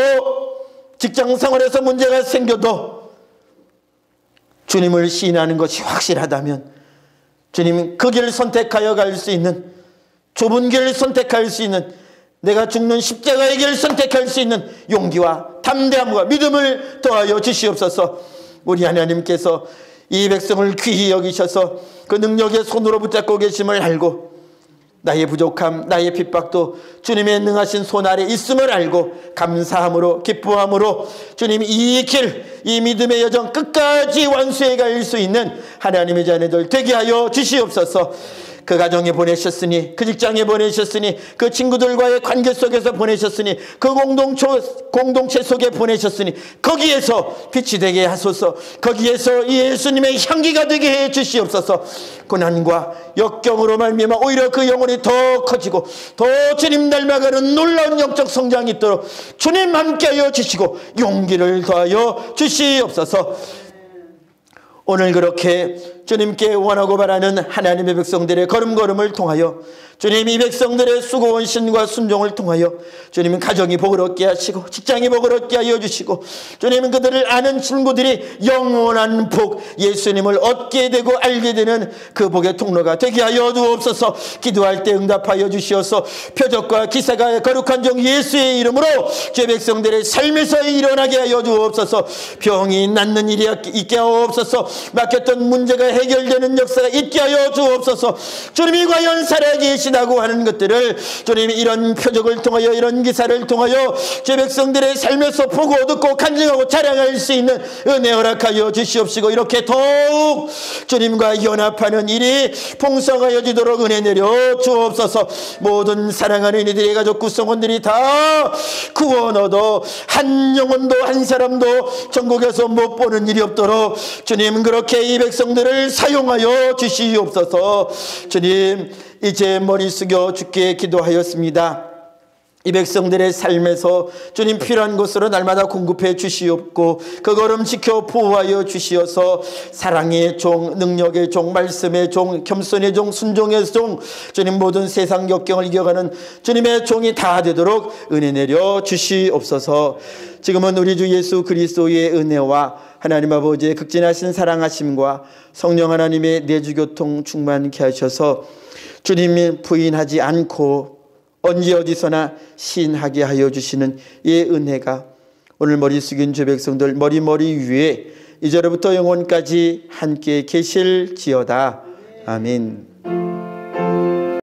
직장생활에서 문제가 생겨도 주님을 시인하는 것이 확실하다면, 주님 그 길을 선택하여 갈 수 있는, 좁은 길을 선택할 수 있는, 내가 죽는 십자가의 길을 선택할 수 있는 용기와 담대함과 믿음을 더하여 주시옵소서. 우리 하나님께서 이 백성을 귀히 여기셔서 그 능력의 손으로 붙잡고 계심을 알고, 나의 부족함, 나의 핍박도 주님의 능하신 손 아래 있음을 알고 감사함으로, 기뻐함으로 주님 이 길, 이 믿음의 여정 끝까지 완수해 갈 수 있는 하나님의 자녀들 되게 하여 주시옵소서. 그 가정에 보내셨으니, 그 직장에 보내셨으니, 그 친구들과의 관계 속에서 보내셨으니, 그 공동체 속에 보내셨으니 거기에서 빛이 되게 하소서. 거기에서 예수님의 향기가 되게 해 주시옵소서. 고난과 역경으로 말미암아 오히려 그 영혼이 더 커지고 더 주님 닮아가는 놀라운 영적 성장이 있도록 주님 함께하여 주시고 용기를 더하여 주시옵소서. 오늘 그렇게 주님께 원하고 바라는 하나님의 백성들의 걸음걸음을 통하여, 주님 이 백성들의 수고 원신과 순종을 통하여 주님은 가정이 복을 얻게 하시고 직장이 복을 얻게 하여 주시고, 주님은 그들을 아는 친구들이 영원한 복, 예수님을 얻게 되고 알게 되는 그 복의 통로가 되게 하여 주옵소서. 기도할 때 응답하여 주시어서 표적과 기사가 거룩한 종 예수의 이름으로 죄 백성들의 삶에서 일어나게 하여 주옵소서. 병이 낫는 일이 있게 하옵소서. 막혔던 문제가 해결되는 역사가 있게 하여 주옵소서. 주님이 과연 살아계시다고 하는 것들을 주님이 이런 표적을 통하여, 이런 기사를 통하여 제 백성들의 삶에서 보고 듣고 간증하고 자랑할 수 있는 은혜 허락하여 주시옵시고, 이렇게 더욱 주님과 연합하는 일이 풍성하여지도록 은혜 내려 주옵소서. 모든 사랑하는 이들의 가족 구성원들이 다 구원 얻어 한 영혼도 한 사람도 전국에서 못 보는 일이 없도록 주님 그렇게 이 백성들을 사용하여 주시옵소서. 주님, 이제 머리 숙여 주께 기도하였습니다. 이 백성들의 삶에서 주님 필요한 것으로 날마다 공급해 주시옵고 그 걸음 지켜 보호하여 주시어서 사랑의 종, 능력의 종, 말씀의 종, 겸손의 종, 순종의 종, 주님 모든 세상 역경을 이겨가는 주님의 종이 다 되도록 은혜 내려 주시옵소서. 지금은 우리 주 예수 그리스도의 은혜와 하나님 아버지의 극진하신 사랑하심과 성령 하나님의 내주교통 충만케 하셔서 주님이 부인하지 않고 언제 어디서나 시인하게 하여 주시는 이 은혜가 오늘 머리 숙인 주 백성들 머리 위에 이제로부터 영원까지 함께 계실지어다. 아멘.